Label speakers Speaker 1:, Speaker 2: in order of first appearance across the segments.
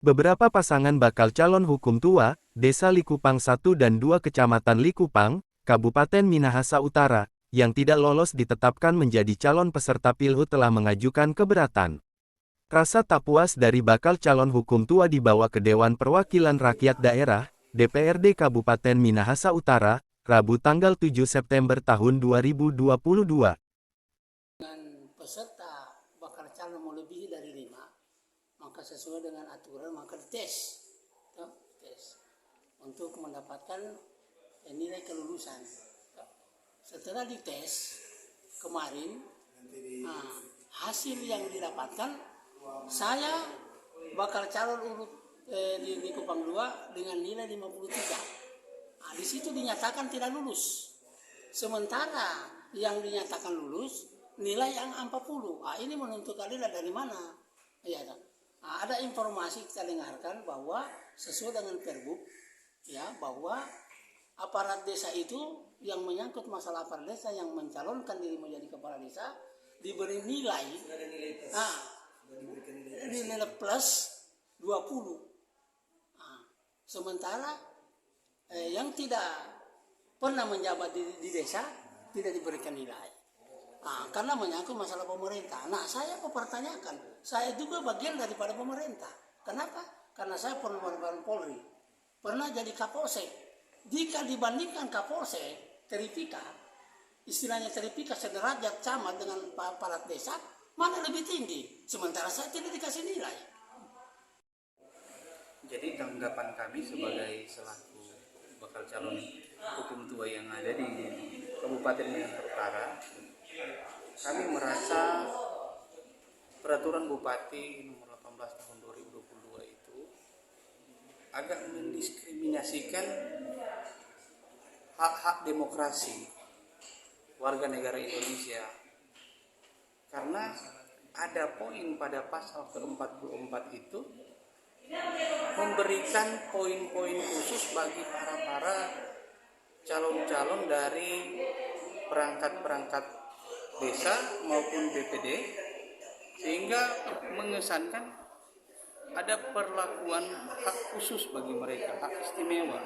Speaker 1: Beberapa pasangan bakal calon hukum tua, Desa Likupang 1 dan 2 Kecamatan Likupang, Kabupaten Minahasa Utara, yang tidak lolos ditetapkan menjadi calon peserta Pilhut telah mengajukan keberatan. Rasa tak puas dari bakal calon hukum tua dibawa ke Dewan Perwakilan Rakyat Daerah, DPRD Kabupaten Minahasa Utara, Rabu tanggal 7 September tahun 2022.
Speaker 2: Dengan peserta bakal calon melebihi dari 5, maka sesuai dengan aturan maka dites, untuk mendapatkan nilai kelulusan. Setelah dites kemarin, hasil yang didapatkan, saya bakal calon urut di Likupang 2 dengan nilai 53. Di situ dinyatakan tidak lulus. Sementara yang dinyatakan lulus nilai yang 40. Ini menuntut keadilan dari mana? Ya, ada informasi kita dengarkan bahwa sesuai dengan Perbup, ya, bahwa aparat desa itu yang menyangkut masalah aparat desa yang mencalonkan diri menjadi kepala desa diberi nilai, nilai plus 20. Sementara yang tidak pernah menjabat di desa tidak diberikan nilai. Karena menyangkut masalah pemerintah. Saya mempertanyakan, saya juga bagian daripada pemerintah. Kenapa? Karena saya pernah merupakan Polri, pernah jadi Kapolsek. Jika dibandingkan Kapolsek, Teripika, istilahnya Teripika sederajat camat dengan aparat desa, mana lebih tinggi? Sementara saya tidak dikasih nilai.
Speaker 3: Jadi tanggapan kami sebagai selaku bakal calon hukum tua yang ada di Kabupaten Minahasa Utara, kami merasa peraturan Bupati nomor 18 tahun 2022 itu agak mendiskriminasikan hak-hak demokrasi warga negara Indonesia, karena ada poin pada pasal ke-44 itu memberikan poin-poin khusus bagi para calon-calon dari perangkat-perangkat desa maupun BPD, sehingga mengesankan ada perlakuan hak khusus bagi mereka, hak istimewa.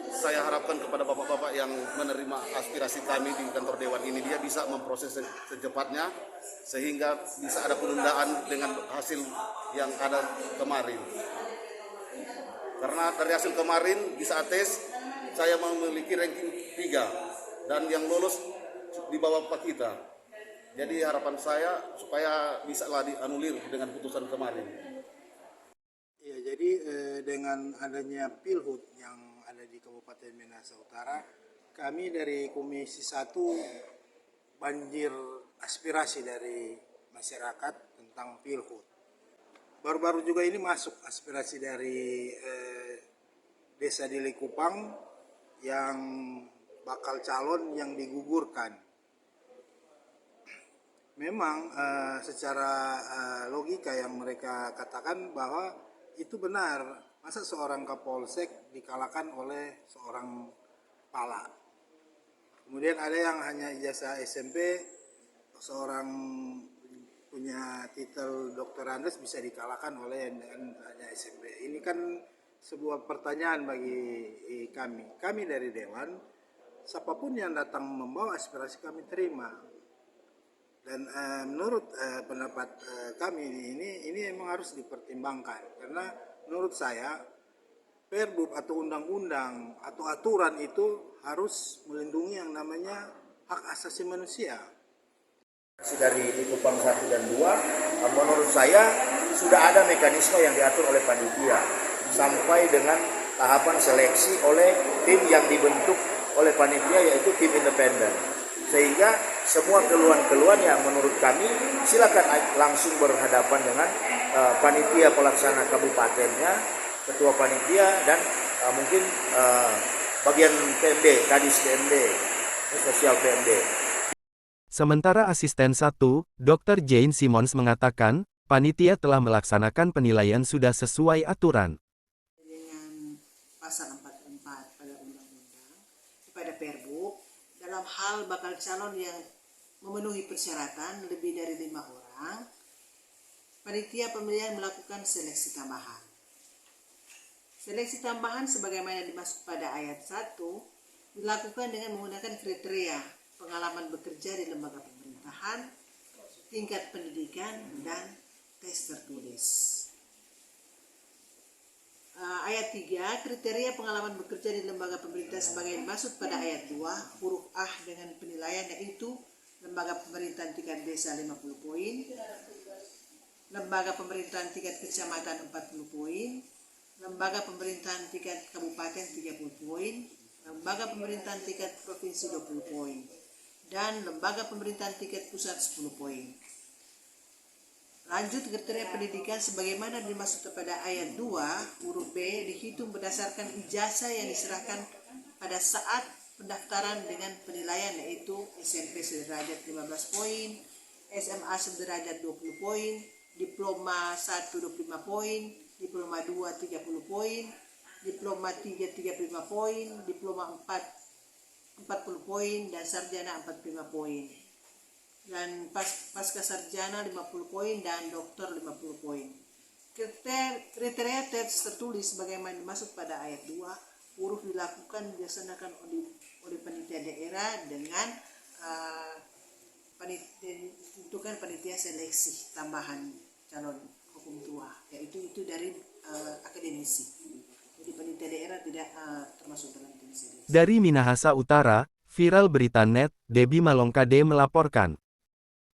Speaker 4: Saya harapkan kepada bapak-bapak yang menerima aspirasi kami di kantor Dewan ini, dia bisa memproses secepatnya sehingga bisa ada penundaan dengan hasil yang ada kemarin. Karena dari hasil kemarin bisa tes, saya memiliki ranking 3 dan yang lolos di bawah Pak kita. Jadi harapan saya supaya bisa lah dianulir dengan putusan kemarin.
Speaker 5: Ya, jadi dengan adanya Pilhut yang ada di Kabupaten Minahasa Utara, kami dari Komisi 1 banjir aspirasi dari masyarakat tentang Pilhut. Baru-baru juga ini masuk aspirasi dari desa di Likupang yang bakal calon yang digugurkan. Memang secara logika yang mereka katakan bahwa itu benar, masa seorang Kapolsek dikalahkan oleh seorang Pala. Kemudian ada yang hanya ijazah SMP, seorang punya titel Dr. Andes bisa dikalahkan oleh yang hanya SMP. Ini kan sebuah pertanyaan bagi kami. Kami dari Dewan, siapapun yang datang membawa aspirasi kami terima. Dan menurut pendapat kami ini memang harus dipertimbangkan, karena menurut saya Perbup atau undang-undang atau aturan itu harus melindungi yang namanya hak asasi manusia.
Speaker 6: Dari Likupang 1 dan 2, menurut saya sudah ada mekanisme yang diatur oleh panitia sampai dengan tahapan seleksi oleh tim yang dibentuk oleh panitia, yaitu tim independen. Sehingga semua keluhan-keluhan yang menurut kami silakan langsung berhadapan dengan panitia pelaksana kabupatennya, ketua panitia, dan mungkin bagian PMD, Kadis PMD, sosial PMD.
Speaker 1: Sementara Asisten 1, Dr. Jane Simmons mengatakan, panitia telah melaksanakan penilaian sudah sesuai aturan.
Speaker 7: Dengan pasal 44 pada undang-undang, pada Perbup, dalam hal bakal calon yang memenuhi persyaratan lebih dari 5 orang, panitia pemilihan melakukan seleksi tambahan. Seleksi tambahan sebagaimana dimaksud pada ayat 1 dilakukan dengan menggunakan kriteria pengalaman bekerja di lembaga pemerintahan, tingkat pendidikan, dan tes tertulis. Ayat 3, kriteria pengalaman bekerja di lembaga pemerintah sebagai dimaksud pada ayat 2, huruf A dengan penilaian yaitu lembaga pemerintahan tingkat desa 50 poin, lembaga pemerintahan tingkat kecamatan 40 poin, lembaga pemerintahan tingkat kabupaten 30 poin, lembaga pemerintahan tingkat provinsi 20 poin, dan lembaga pemerintahan tingkat pusat 10 poin. Lanjut, kriteria pendidikan sebagaimana dimaksud pada ayat 2, huruf B dihitung berdasarkan ijazah yang diserahkan pada saat pendaftaran dengan penilaian yaitu SMP sederajat 15 poin, SMA sederajat 20 poin, diploma 1 25 poin, diploma 2 30 poin, diploma 3 35 poin, diploma 4 40 poin, dan sarjana 45 poin. Dan pasca sarjana 50 poin dan doktor 50 poin. Kriteria tes tertulis sebagaimana dimaksud pada ayat 2, huruf dilakukan dilaksanakan oleh panitia daerah dengan panitia seleksi tambahan calon hukum tua, yaitu itu dari akademisi. Jadi panitia daerah tidak termasuk dalam tim seleksi.
Speaker 1: Dari Minahasa Utara, Viral Berita Net, Debbie Malongkade melaporkan.